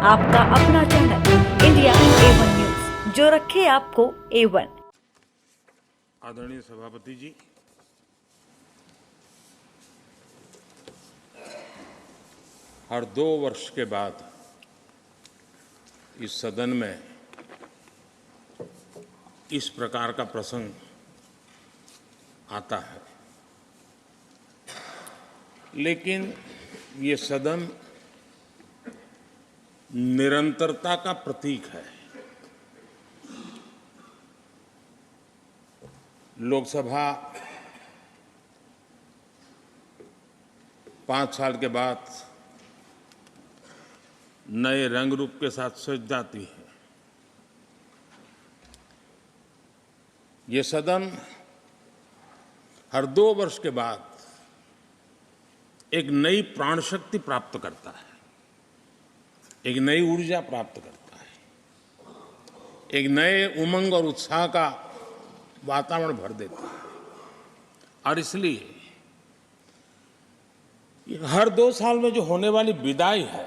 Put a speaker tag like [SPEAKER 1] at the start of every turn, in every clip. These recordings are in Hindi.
[SPEAKER 1] आपका अपना चैनल इंडिया A1 न्यूज, जो रखे आपको A1।
[SPEAKER 2] आदरणीय सभापति जी, हर 2 वर्ष के बाद इस सदन में इस प्रकार का प्रसंग आता है, लेकिन ये सदन निरंतरता का प्रतीक है। लोकसभा 5 साल के बाद नए रंग रूप के साथ सज जाती है। ये सदन हर 2 वर्ष के बाद एक नई प्राण शक्ति प्राप्त करता है, एक नई ऊर्जा प्राप्त करता है, एक नए उमंग और उत्साह का वातावरण भर देता है। और इसलिए हर 2 साल में जो होने वाली विदाई है,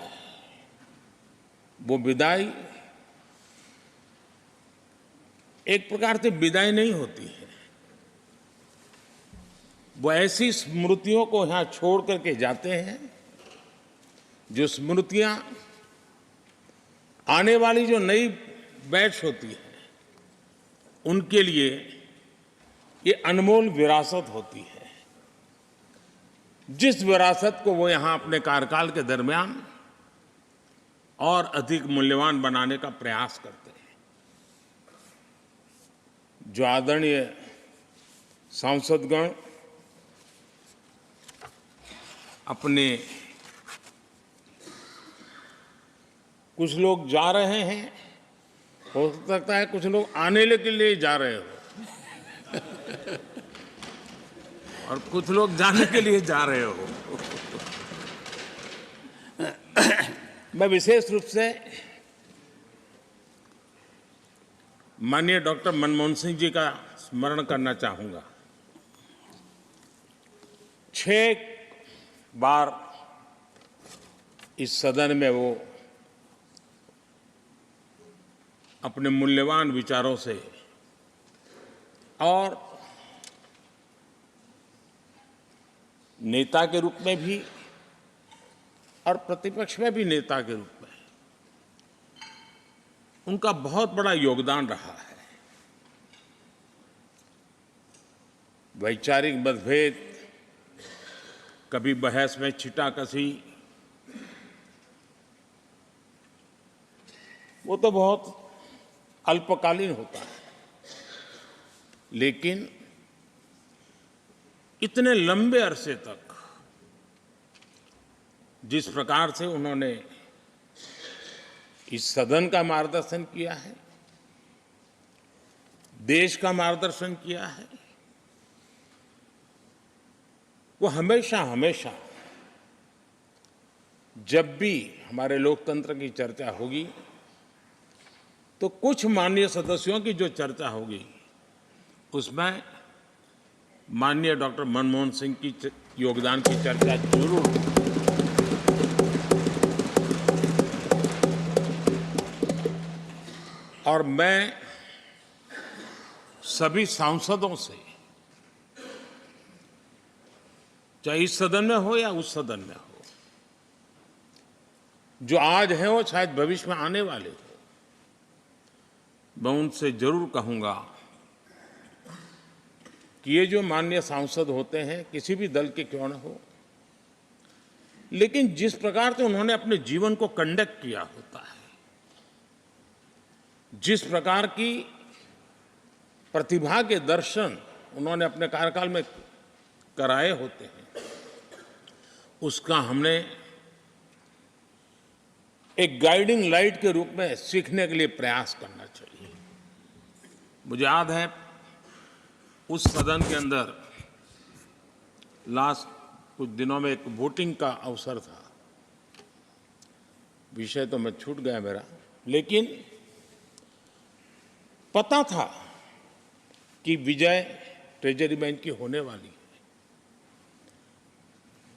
[SPEAKER 2] वो विदाई एक प्रकार से विदाई नहीं होती है। वो ऐसी स्मृतियों को यहां छोड़ करके जाते हैं, जो स्मृतियां आने वाली जो नई बैच होती है, उनके लिए ये अनमोल विरासत होती है। जिस विरासत को वो यहां अपने कार्यकाल के दरमियान और अधिक मूल्यवान बनाने का प्रयास करते हैं। जो आदरणीय सांसदगण अपने, कुछ लोग जा रहे हैं, हो सकता है कुछ लोग आने के लिए जा रहे हो और कुछ लोग जाने के लिए जा रहे हो। मैं विशेष रूप से माननीय डॉक्टर मनमोहन सिंह जी का स्मरण करना चाहूंगा। 6 बार इस सदन में वो अपने मूल्यवान विचारों से और नेता के रूप में भी और प्रतिपक्ष में भी नेता के रूप में उनका बहुत बड़ा योगदान रहा है। वैचारिक मतभेद, कभी बहस में छिटाकशी, वो तो बहुत अल्पकालीन होता है, लेकिन इतने लंबे अरसे तक जिस प्रकार से उन्होंने इस सदन का मार्गदर्शन किया है, देश का मार्गदर्शन किया है, वो हमेशा हमेशा जब भी हमारे लोकतंत्र की चर्चा होगी, तो कुछ माननीय सदस्यों की जो चर्चा होगी, उसमें माननीय डॉक्टर मनमोहन सिंह की योगदान की चर्चा जरूर होगी। और मैं सभी सांसदों से, चाहे इस सदन में हो या उस सदन में हो, जो आज है वो शायद भविष्य में आने वाले हो, मैं उनसे जरूर कहूंगा कि ये जो माननीय सांसद होते हैं, किसी भी दल के क्यों न हो, लेकिन जिस प्रकार से उन्होंने अपने जीवन को कंडक्ट किया होता है, जिस प्रकार की प्रतिभा के दर्शन उन्होंने अपने कार्यकाल में कराए होते हैं, उसका हमने एक गाइडिंग लाइट के रूप में सीखने के लिए प्रयास करना चाहिए। मुझे याद है उस सदन के अंदर लास्ट कुछ दिनों में एक वोटिंग का अवसर था, विषय तो मैं छूट गया मेरा, लेकिन पता था कि विजय ट्रेजरी बैंक की होने वाली है।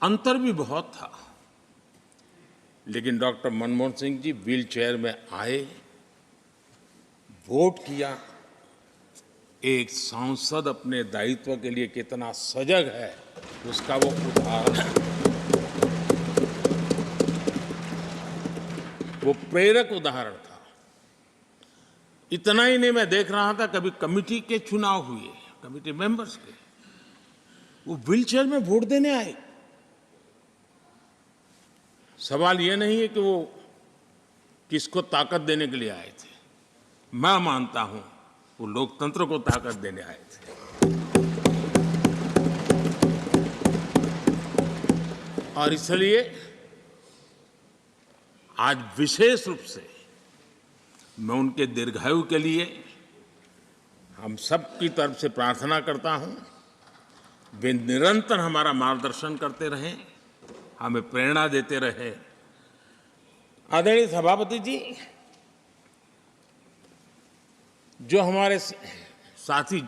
[SPEAKER 2] अंतर भी बहुत था, लेकिन doctor Manmohan Singh ji wheel chair में आए, वोट किया। एक सांसद अपने दायित्व के लिए कितना सजग है, उसका वो उदाहरण, वो प्रेरक उदाहरण था। इतना ही नहीं, मैं देख रहा था कभी कमेटी के चुनाव हुए, कमेटी मेंबर्स के, वो व्हीलचेयर में वोट देने आए। सवाल ये नहीं है कि वो किसको ताकत देने के लिए आए थे, मैं मानता हूं वो लोकतंत्र को ताकत देने आए थे। और इसलिए आज विशेष रूप से मैं उनके दीर्घायु के लिए हम सब की तरफ से प्रार्थना करता हूं। वे निरंतर हमारा मार्गदर्शन करते रहें, हमें प्रेरणा देते रहे। आदरणीय सभापति जी, जो हमारे साथी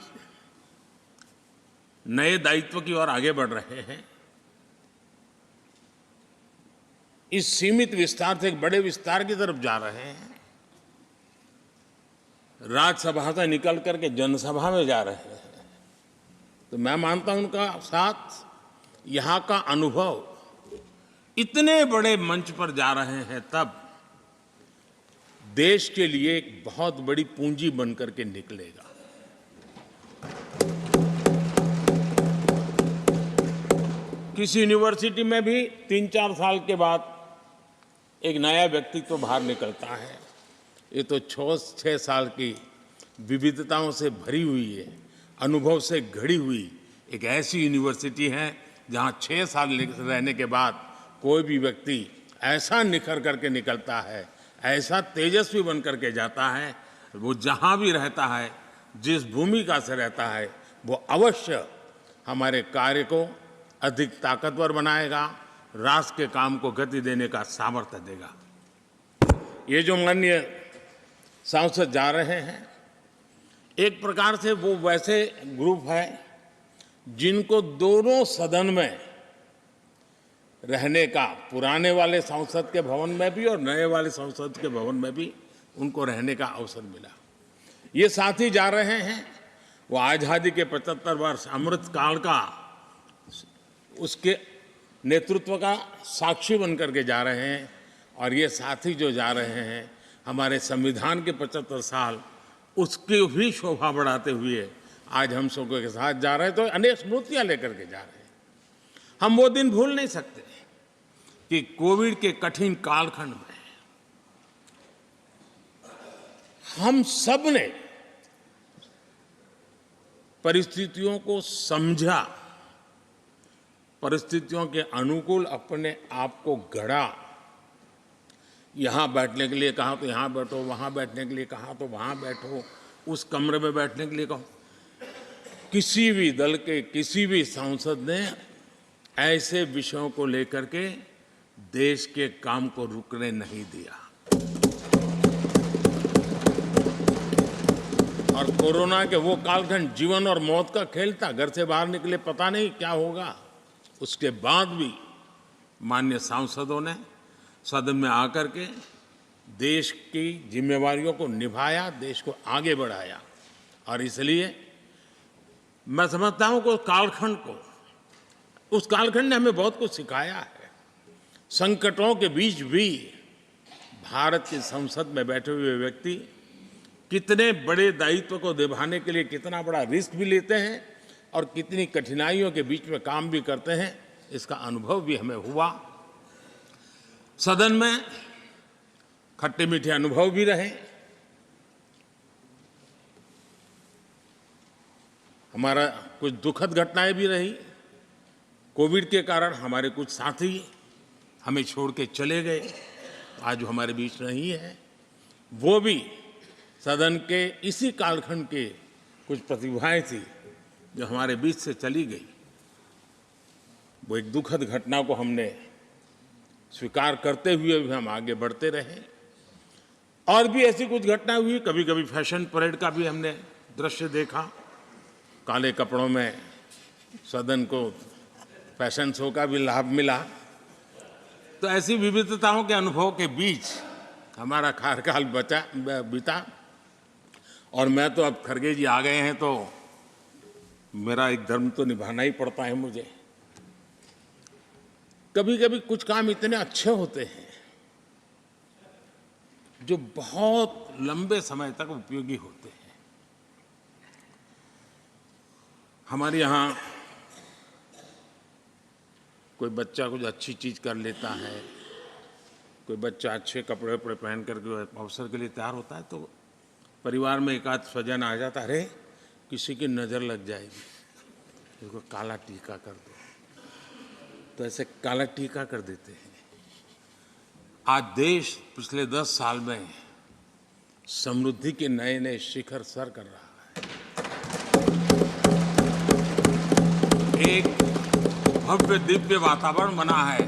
[SPEAKER 2] नए दायित्व की ओर आगे बढ़ रहे हैं, इस सीमित विस्तार से एक बड़े विस्तार की तरफ जा रहे हैं, राज्यसभा से निकल करके जनसभा में जा रहे हैं, तो मैं मानता हूं उनका साथ, यहां का अनुभव, इतने बड़े मंच पर जा रहे हैं, तब देश के लिए एक बहुत बड़ी पूंजी बनकर के निकलेगा। किसी यूनिवर्सिटी में भी 3-4 साल के बाद एक नया व्यक्तित्व बाहर निकलता है। ये तो 6 साल की विविधताओं से भरी हुई है, अनुभव से घड़ी हुई एक ऐसी यूनिवर्सिटी है जहां 6 साल रहने के बाद कोई भी व्यक्ति ऐसा निखर करके निकलता है, ऐसा तेजस्वी बन करके जाता है, वो जहां भी रहता है, जिस भूमिका से रहता है, वो अवश्य हमारे कार्य को अधिक ताकतवर बनाएगा, राष्ट्र के काम को गति देने का सामर्थ्य देगा। ये जो माननीय सांसद जा रहे हैं, एक प्रकार से वो वैसे ग्रुप है जिनको दोनों सदन में रहने का, पुराने वाले संसद के भवन में भी और नए वाले संसद के भवन में भी उनको रहने का अवसर मिला। ये साथी जा रहे हैं, वो आज़ादी के 75 वर्ष अमृत काल का, उसके नेतृत्व का साक्षी बन करके जा रहे हैं। और ये साथी जो जा रहे हैं, हमारे संविधान के 75 साल, उसकी भी शोभा बढ़ाते हुए आज हम सबके के साथ जा रहे हैं, तो अनेक स्मृतियां लेकर के जा रहे हैं। हम वो दिन भूल नहीं सकते कि कोविड के कठिन कालखंड में हम सब ने परिस्थितियों को समझा, परिस्थितियों के अनुकूल अपने आप को गढ़ा। यहां बैठने के लिए कहा तो यहां बैठो, वहां बैठने के लिए कहा तो वहां बैठो, उस कमरे में बैठने के लिए कहो। किसी भी दल के किसी भी सांसद ने ऐसे विषयों को लेकर के देश के काम को रुकने नहीं दिया। और कोरोना के वो कालखंड जीवन और मौत का खेल था, घर से बाहर निकले पता नहीं क्या होगा। उसके बाद भी माननीय सांसदों ने सदन में आकर के देश की जिम्मेवारियों को निभाया, देश को आगे बढ़ाया। और इसलिए मैं समझता हूं कि उस कालखंड ने हमें बहुत कुछ सिखाया है। संकटों के बीच भी भारत की संसद में बैठे हुए व्यक्ति कितने बड़े दायित्व को निभाने के लिए कितना बड़ा रिस्क भी लेते हैं और कितनी कठिनाइयों के बीच में काम भी करते हैं, इसका अनुभव भी हमें हुआ। सदन में खट्टे मीठे अनुभव भी रहे। हमारा कुछ दुखद घटनाएं भी रही। कोविड के कारण हमारे कुछ साथी हमें छोड़ के चले गए, आज वो हमारे बीच नहीं है। वो भी सदन के इसी कालखंड के कुछ प्रतिभाएं थी जो हमारे बीच से चली गई। वो एक दुखद घटना को हमने स्वीकार करते हुए भी हम आगे बढ़ते रहे। और भी ऐसी कुछ घटना हुई, कभी कभी फैशन परेड का भी हमने दृश्य देखा। काले कपड़ों में सदन को फैशन शो का भी लाभ मिला। तो ऐसी विविधताओं के अनुभव के बीच हमारा कार्यकाल बीता और मैं तो अब खरगे जी आ गए हैं तो मेरा एक धर्म तो निभाना ही पड़ता है मुझे। कभी कभी कुछ काम इतने अच्छे होते हैं जो बहुत लंबे समय तक उपयोगी होते हैं। हमारे यहाँ कोई बच्चा कुछ अच्छी चीज कर लेता है, कोई बच्चा अच्छे कपड़े वपड़े पहन करके अवसर के लिए तैयार होता है तो परिवार में एक आध स्वजन आ जाता है, अरे किसी की नज़र लग जाएगी, इसको काला टीका कर दो, तो ऐसे काला टीका कर देते हैं। आज देश पिछले 10 साल में समृद्धि के नए नए शिखर सर कर रहा है। एक भव्य दिव्य वातावरण बना है,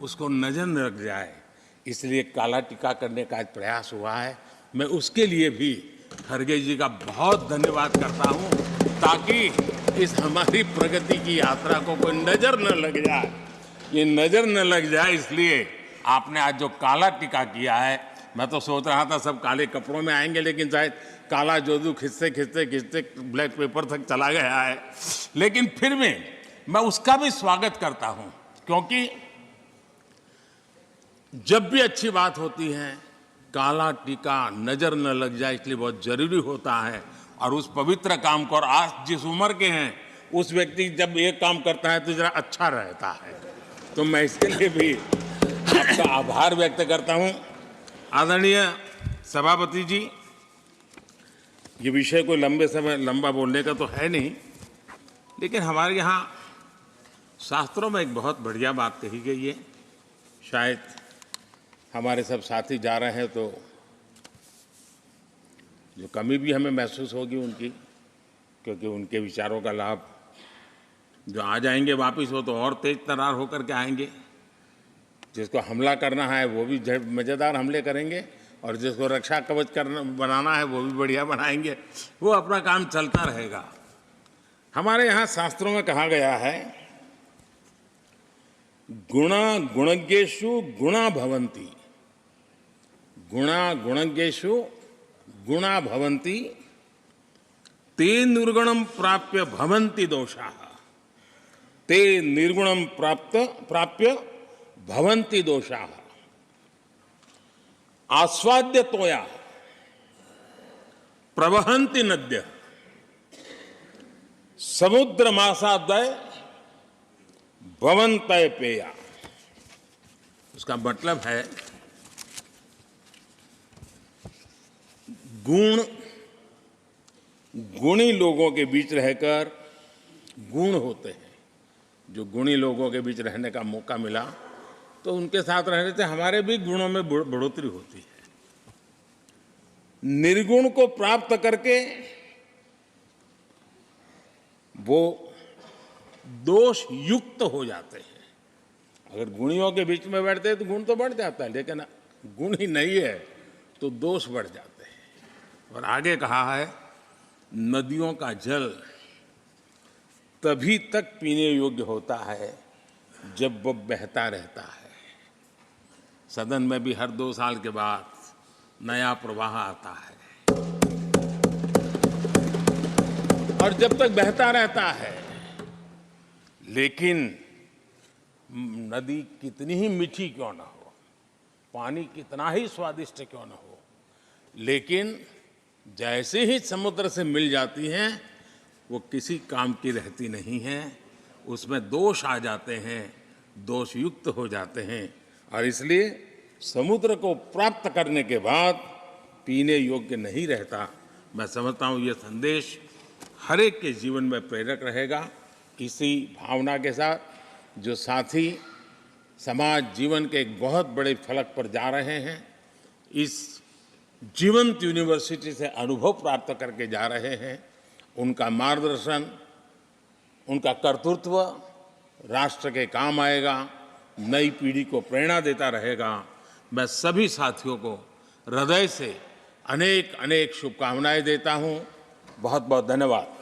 [SPEAKER 2] उसको नजर न लग जाए इसलिए काला टीका करने का आज प्रयास हुआ है। मैं उसके लिए भी खरगे जी का बहुत धन्यवाद करता हूं, ताकि इस हमारी प्रगति की यात्रा को कोई नजर न लग जाए। ये नजर न लग जाए इसलिए आपने आज जो काला टीका किया है, मैं तो सोच रहा था सब काले कपड़ों में आएंगे, लेकिन शायद काला जोदू खिंचते खिंचते खिंचते ब्लैक पेपर तक चला गया है। लेकिन फिर भी मैं उसका भी स्वागत करता हूं, क्योंकि जब भी अच्छी बात होती है काला टीका नजर न लग जाए इसलिए बहुत जरूरी होता है। और उस पवित्र काम को, और आज जिस उम्र के हैं उस व्यक्ति जब ये काम करता है तो जरा अच्छा रहता है। तो मैं इसके लिए भी आपका आभार व्यक्त करता हूं। आदरणीय सभापति जी, ये विषय कोई लंबा बोलने का तो है नहीं, लेकिन हमारे यहाँ शास्त्रों में एक बहुत बढ़िया बात कही गई है। शायद हमारे सब साथी जा रहे हैं तो जो कमी भी हमें महसूस होगी उनकी, क्योंकि उनके विचारों का लाभ जो आ जाएंगे वापस वो तो और तेज तर्रार होकर के आएंगे। जिसको हमला करना है वो भी मज़ेदार हमले करेंगे, और जिसको रक्षा कवच बनाना है वो भी बढ़िया बनाएंगे। वो अपना काम चलता रहेगा। हमारे यहाँ शास्त्रों में कहा गया है, गुणा गुणज्ञेषु गुणा भवन्ति, गुणा गुणज्ञेषु गुणा भवन्ति, ते निर्गुणम प्राप्य भवन्ति दोषाः, ते निर्गुणम प्राप्य भवन्ति दोषाः। आस्वाद्य तोया प्रवहन्ति नद्यः, समुद्र मासाद्वय भवन्तय पेया। उसका मतलब है गुणी लोगों के बीच रहकर गुण होते हैं। जो गुणी लोगों के बीच रहने का मौका मिला तो उनके साथ रहने से हमारे भी गुणों में बढ़ोतरी होती है। निर्गुण को प्राप्त करके वो दोष युक्त हो जाते हैं। अगर गुणियों के बीच में बैठते हैं तो गुण तो बढ़ जाता है, लेकिन गुण ही नहीं है तो दोष बढ़ जाते हैं। और आगे कहा है, नदियों का जल तभी तक पीने योग्य होता है जब वो बहता रहता है। सदन में भी हर 2 साल के बाद नया प्रवाह आता है, और जब तक बहता रहता है, लेकिन नदी कितनी ही मीठी क्यों ना हो, पानी कितना ही स्वादिष्ट क्यों ना हो, लेकिन जैसे ही समुद्र से मिल जाती हैं वो किसी काम की रहती नहीं है। उसमें दोष आ जाते हैं, दोष युक्त हो जाते हैं, और इसलिए समुद्र को प्राप्त करने के बाद पीने योग्य नहीं रहता। मैं समझता हूँ ये संदेश हर एक के जीवन में प्रेरक रहेगा। इसी भावना के साथ जो साथी समाज जीवन के एक बहुत बड़े फलक पर जा रहे हैं, इस जीवंत यूनिवर्सिटी से अनुभव प्राप्त करके जा रहे हैं, उनका मार्गदर्शन, उनका कर्तृत्व राष्ट्र के काम आएगा, नई पीढ़ी को प्रेरणा देता रहेगा। मैं सभी साथियों को हृदय से अनेक अनेक शुभकामनाएं देता हूं। बहुत बहुत धन्यवाद।